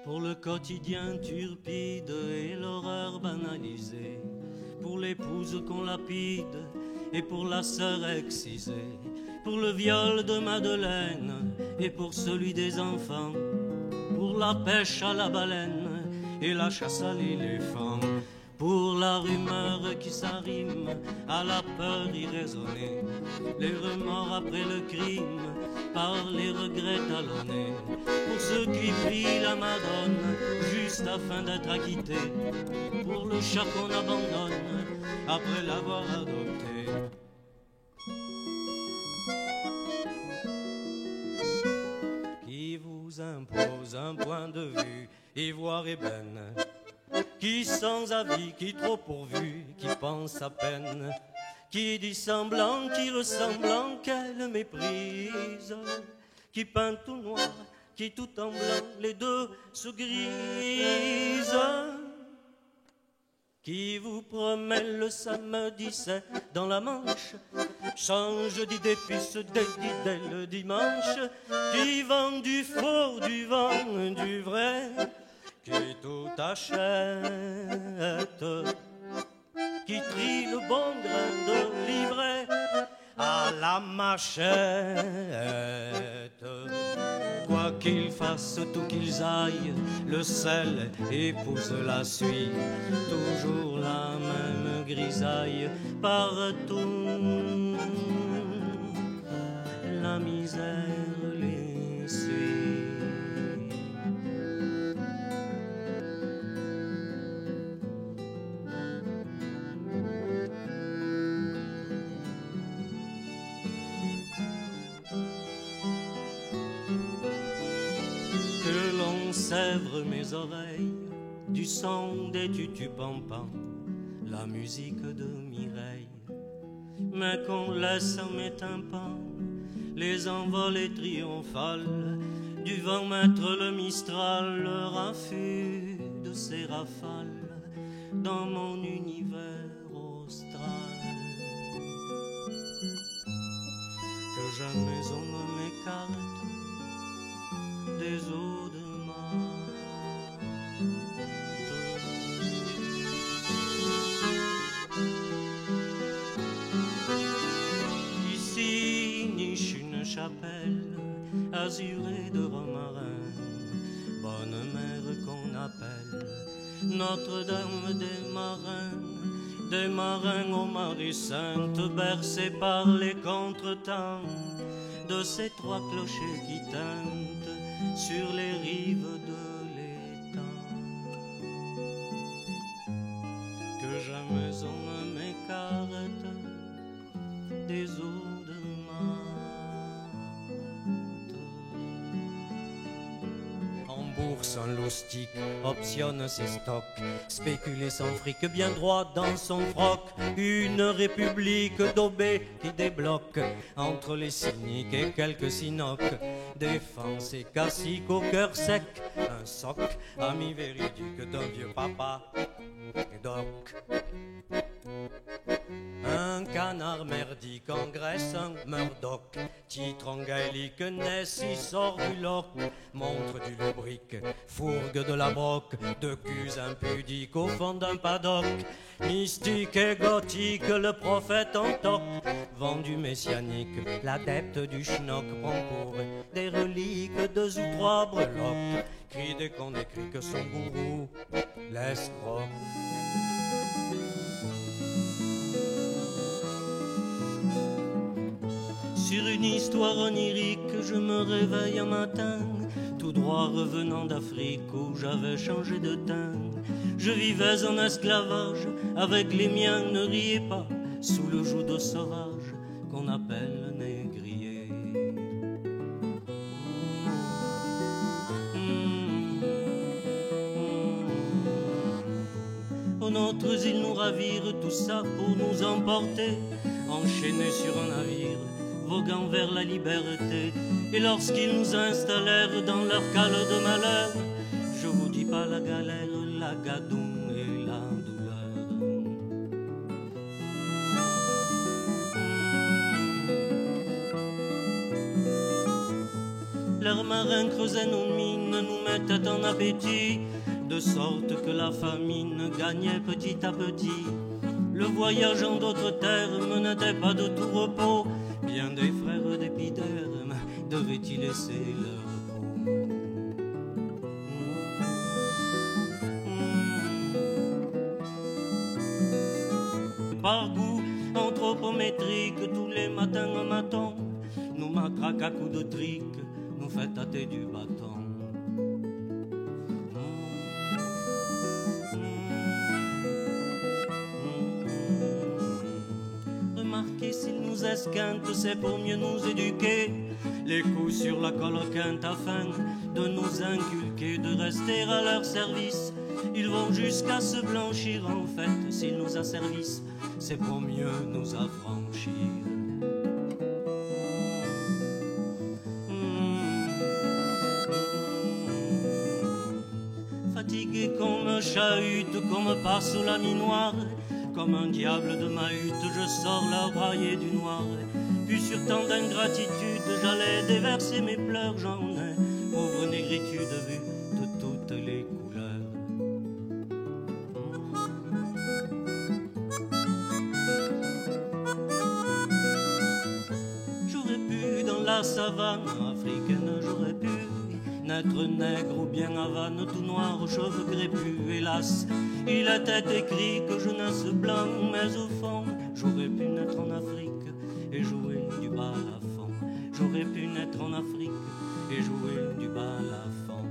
Pour le quotidien turpide et l'horreur banalisée, pour l'épouse qu'on lapide et pour la sœur excisée, pour le viol de Madeleine et pour celui des enfants, pour la pêche à la baleine et la chasse à l'éléphant, pour la rumeur qui s'arrime à la peur irraisonnée, les remords après le crime par les regrets talonnés, pour ceux qui prient la Madone juste afin d'être acquittés, pour le chat qu'on abandonne après l'avoir adopté. Qui vous impose un point de vue ivoire ébène, qui sans avis, qui trop pourvu, qui pense à peine, qui dit semblant, qui ressemblant, qu'elle méprise, qui peint tout noir, qui tout en blanc, les deux se grisent, qui vous promet le samedi, c'est dans la Manche, change d'idée puis se dédie dès le dimanche, qui vend du faux, du vent, du vrai, qui tout achète, qui trie le bon grain de livret à la machette. Quoi qu'ils fassent, tout qu'ils aillent, le sel épouse la suie, toujours la même grisaille partout, la misère les suit. Sèvre mes oreilles du son des tutu-pampans, la musique de Mireille, mais qu'on laisse à mes tympans les envolées triomphales du vent mettre le Mistral, le raffut de ses rafales dans mon univers austral. Que jamais on ne m'écarte des eaux de ici niche une chapelle azurée de romarin, bonne mère qu'on appelle Notre-Dame des marins aux marées saintes, bercés par les contretemps de ces trois clochers qui tintent sur les rives de l'étang. Que jamais on ne m'écarte des eaux de Marthe. En bourse, un loustic optionne ses stocks, spéculer sans fric bien droit dans son froc, une république daubée qui débloque entre les cyniques et quelques sinocs, défense et cacique au cœur sec, un soc, ami véridique d'un vieux papa et doc. Un canard merdique engraisse un Murdoch, titre en gaélique, Nessie sort du loch, montre du lubrique, fourgue de la broque, de culs impudiques au fond d'un paddock, mystique et gothique, le prophète en toc, vendu messianique, l'adepte du schnock prend pour des reliques, deux ou trois breloques, crie dès qu'on écrit que son gourou l'escroc. Sur une histoire onirique, je me réveille un matin, tout droit revenant d'Afrique où j'avais changé de teint. Je vivais en esclavage, avec les miens, ne riez pas, sous le joug de sauvage qu'on appelle négrier. Aux nôtres îles nous ravirent, tout ça pour nous emporter, enchaînés sur un navire voguant vers la liberté. Et lorsqu'ils nous installèrent dans leur cale de malheur, je vous dis pas la galère, la gadoue et la douleur. Leurs marins creusaient nos mines, nous mettaient en appétit, de sorte que la famine gagnait petit à petit. Le voyage en d'autres termes n'était pas de tout repos. Bien des frères d'épiderme devaient y laisser leur peau. Par goût anthropométrique, tous les matins un maton nous matraque à coups de trique, nous fait tâter du bâton. Remarquez s'ils nous esquintent, c'est pour mieux nous éduquer. Les coups sur la coloquinte afin de nous inculquer, de rester à leur service. Ils vont jusqu'à se blanchir en fait, s'ils nous asservissent, c'est pour mieux nous affranchir. Fatigué qu'on me chahute, qu'on me passe sous la minoire, comme un diable de mahute, je sors la broyée du noir. Puis sur tant d'ingratitude, j'allais déverser mes pleurs, j'en ai, pauvre négritude, vue de toutes les couleurs. J'aurais pu dans la savane africaine, j'aurais pu naître nègre ou bien havane, tout noir aux cheveux crépus. Hélas, il était écrit que je naisse blanc, mais au fond, j'aurais pu naître en Afrique et jouer du balafon. J'aurais pu naître en Afrique et jouer du balafon.